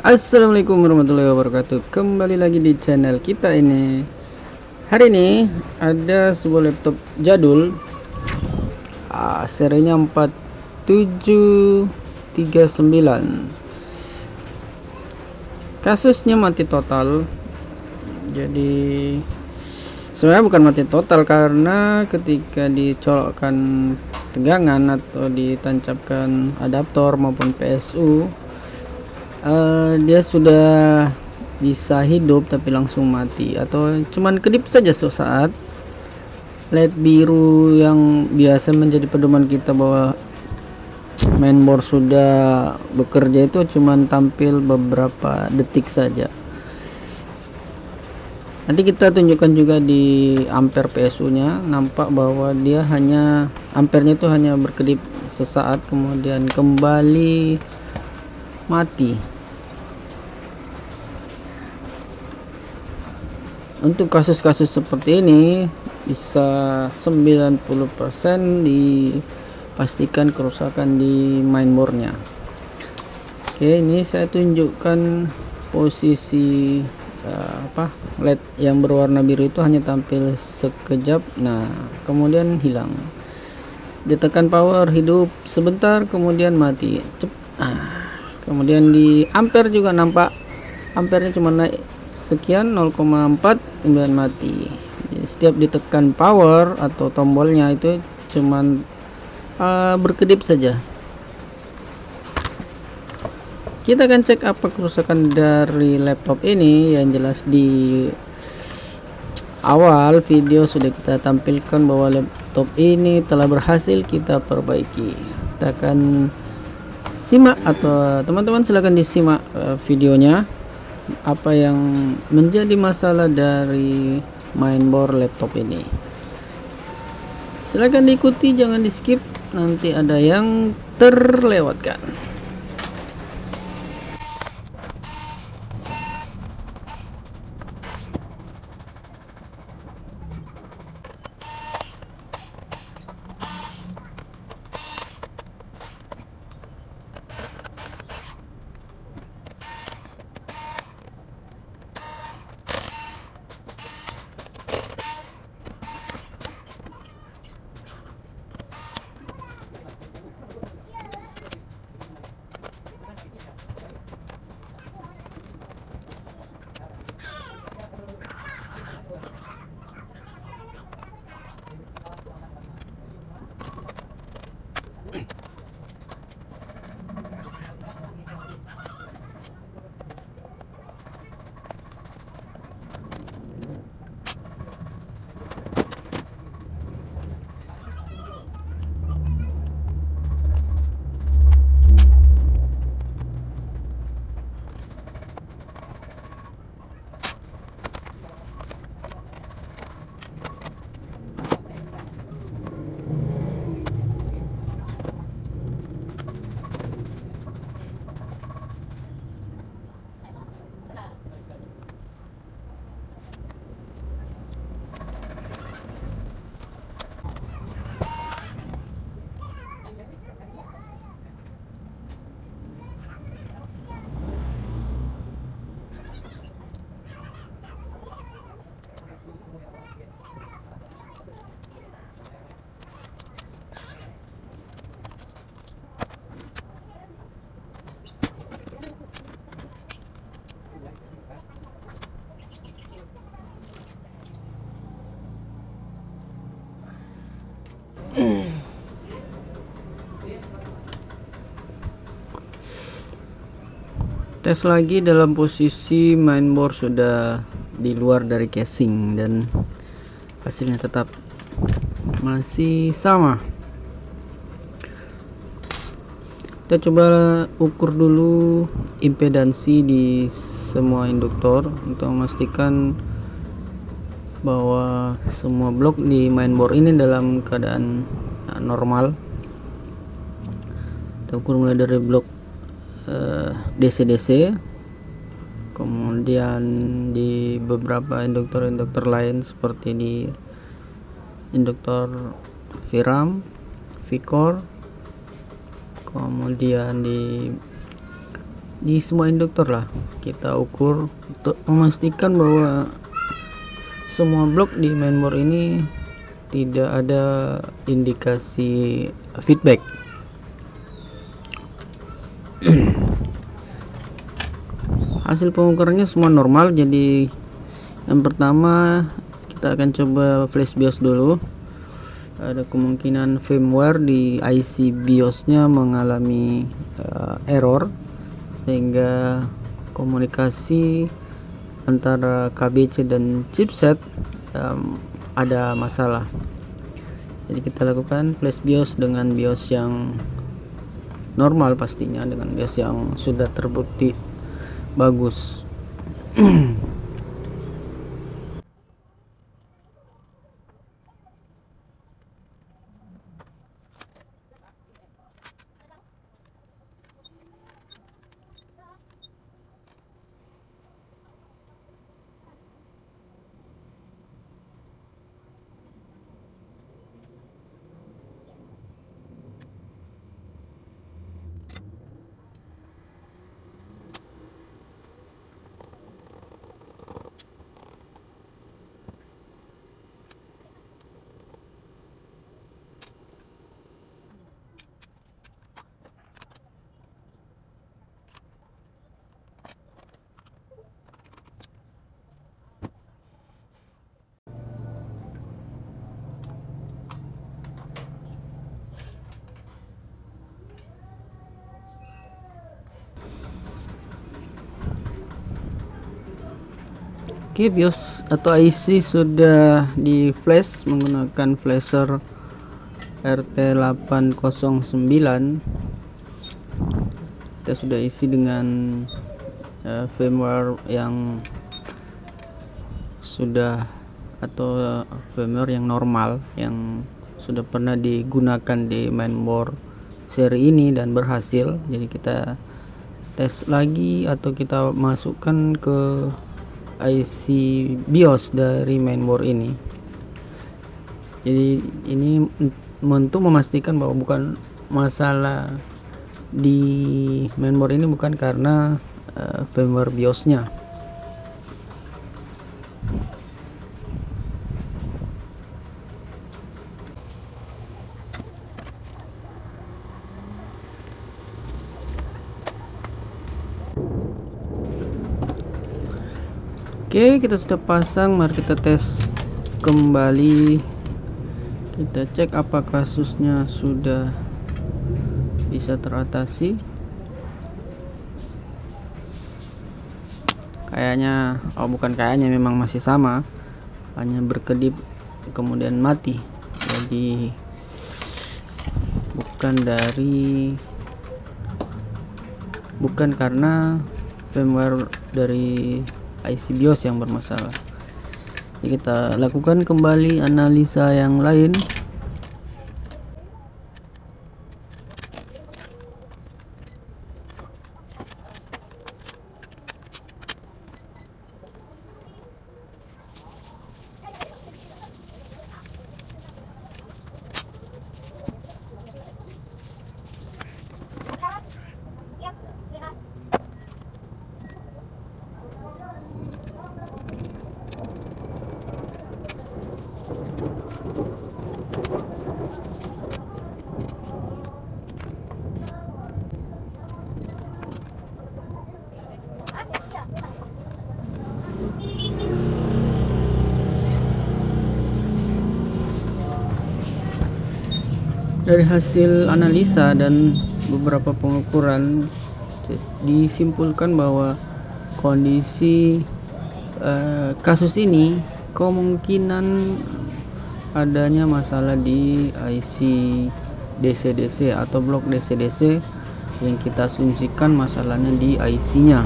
Assalamualaikum warahmatullahi wabarakatuh. Kembali lagi di channel kita ini. Hari ini ada sebuah laptop jadul, serinya 4739. Kasusnya mati total. Jadi sebenarnya bukan mati total, karena ketika dicolokkan tegangan atau ditancapkan adaptor maupun PSU, dia sudah bisa hidup tapi langsung mati, atau cuman kedip saja sesaat. LED biru yang biasa menjadi pedoman kita bahwa mainboard sudah bekerja itu cuman tampil beberapa detik saja. Nanti kita tunjukkan juga di ampere PSU nya, nampak bahwa dia hanya ampernya itu hanya berkedip sesaat kemudian kembali mati. Untuk kasus-kasus seperti ini bisa 90% dipastikan kerusakan di mainboardnya. Oke, ini saya tunjukkan posisi LED yang berwarna biru itu hanya tampil sekejap, nah kemudian hilang. Ditekan power, hidup sebentar kemudian mati. Kemudian di ampere juga nampak ampernya cuma naik sekian 0,4 kemudian mati. Jadi setiap ditekan power atau tombolnya itu cuman berkedip saja. Kita akan cek apa kerusakan dari laptop ini. Yang jelas di awal video sudah kita tampilkan bahwa laptop ini telah berhasil kita perbaiki. Kita akan simak, atau teman-teman silahkan disimak videonya, apa yang menjadi masalah dari mainboard laptop ini. Silahkan diikuti, jangan di skip, nanti ada yang terlewatkan. Tes lagi dalam posisi mainboard sudah di luar dari casing dan hasilnya tetap masih sama. Kita coba ukur dulu impedansi di semua induktor untuk memastikan bahwa semua blok di mainboard ini dalam keadaan normal. Kita ukur mulai dari blok DC-DC, kemudian di beberapa induktor lain seperti di induktor VRAM, VCore, kemudian di di semua induktor lah kita ukur untuk memastikan bahwa semua blok di mainboard ini tidak ada indikasi feedback. Hasil pengukurannya semua normal, jadi yang pertama kita akan coba flash BIOS dulu. Ada kemungkinan firmware di IC BIOS nya mengalami error sehingga komunikasi antara KBC dan chipset ada masalah. Jadi kita lakukan flash BIOS dengan BIOS yang normal, pastinya dengan BIOS yang sudah terbukti bagus. Oke, BIOS atau IC sudah di flash menggunakan flasher RT809. Kita sudah isi dengan firmware yang sudah atau firmware yang normal yang sudah pernah digunakan di mainboard seri ini dan berhasil. Jadi kita tes lagi atau kita masukkan ke IC BIOS dari mainboard ini. Jadi ini untuk memastikan bahwa bukan masalah di mainboard ini bukan karena firmware BIOS-nya. Oke, kita sudah pasang. Mari kita tes kembali. Kita cek apa kasusnya sudah bisa teratasi. Kayaknya, bukan kayaknya, memang masih sama, hanya berkedip kemudian mati. Jadi bukan karena firmware dari IC BIOS yang bermasalah. Jadi kita lakukan kembali analisa yang lain. Dari hasil analisa dan beberapa pengukuran disimpulkan bahwa kondisi kasus ini kemungkinan adanya masalah di IC DC-DC atau blok DC-DC yang kita asumsikan masalahnya di IC-nya.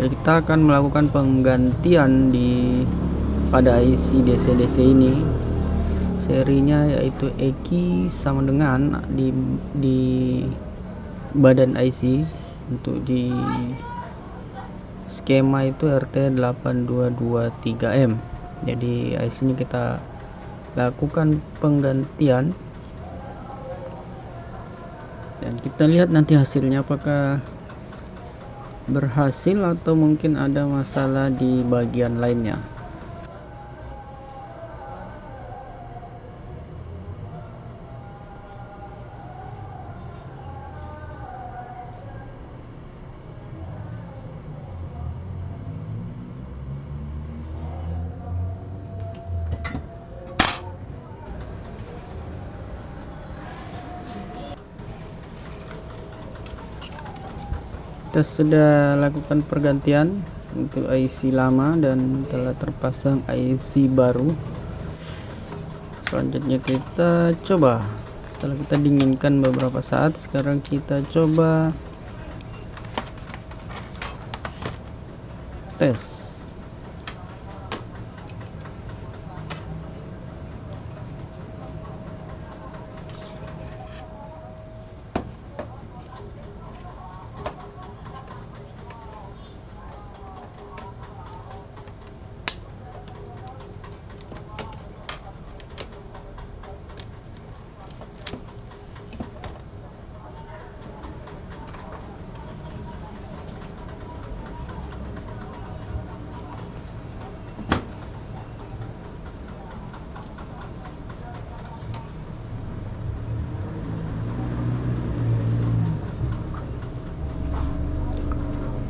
Jadi kita akan melakukan penggantian pada IC DC-DC ini. Serinya yaitu EKI sama dengan di badan IC. Untuk di skema itu RT8223M. Jadi IC ini kita lakukan penggantian dan kita lihat nanti hasilnya apakah berhasil atau mungkin ada masalah di bagian lainnya. Kita sudah lakukan pergantian untuk IC lama dan telah terpasang IC baru. Selanjutnya kita coba, setelah kita dinginkan beberapa saat, sekarang kita coba tes.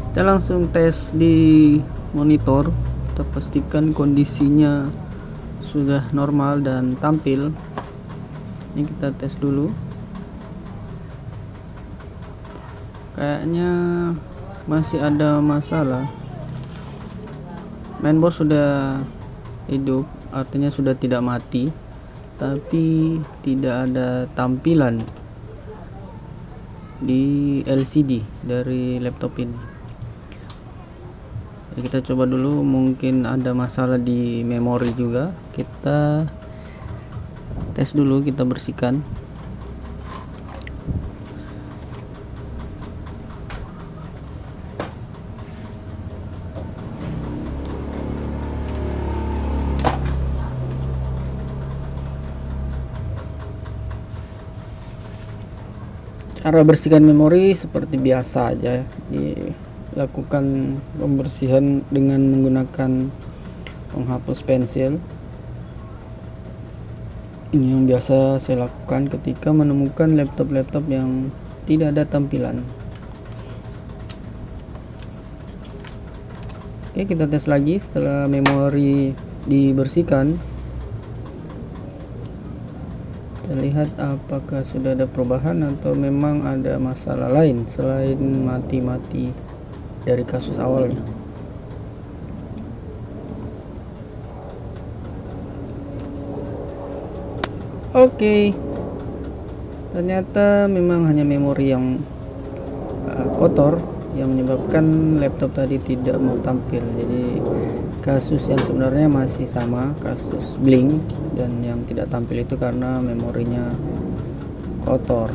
Kita langsung tes di monitor, kita pastikan kondisinya sudah normal dan tampil. Ini kita tes dulu, kayaknya masih ada masalah. Mainboard sudah hidup, artinya sudah tidak mati, tapi tidak ada tampilan di LCD dari laptop ini. Kita coba dulu, mungkin ada masalah di memori juga. Kita tes dulu, kita bersihkan. Cara bersihkan memori seperti biasa aja, dilakukan pembersihan dengan menggunakan penghapus pensil. Ini yang biasa saya lakukan ketika menemukan laptop-laptop yang tidak ada tampilan. Oke, kita tes lagi setelah memori dibersihkan. Kita lihat apakah sudah ada perubahan atau memang ada masalah lain selain mati-mati dari kasus awalnya. Oke, ternyata memang hanya memori yang kotor yang menyebabkan laptop tadi tidak mau tampil. Jadi kasus yang sebenarnya masih sama, kasus blink, dan yang tidak tampil itu karena memorinya kotor.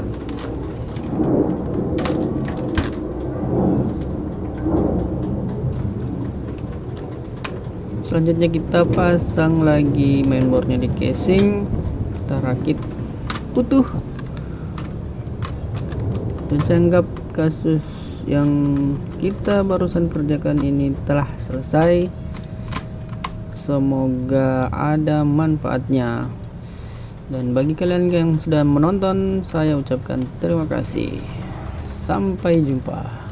Selanjutnya kita pasang lagi mainboardnya di casing, kita rakit utuh, dan saya anggap kasus yang kita barusan kerjakan ini telah selesai. Semoga ada manfaatnya, dan bagi kalian yang sudah menonton, saya ucapkan terima kasih. Sampai jumpa.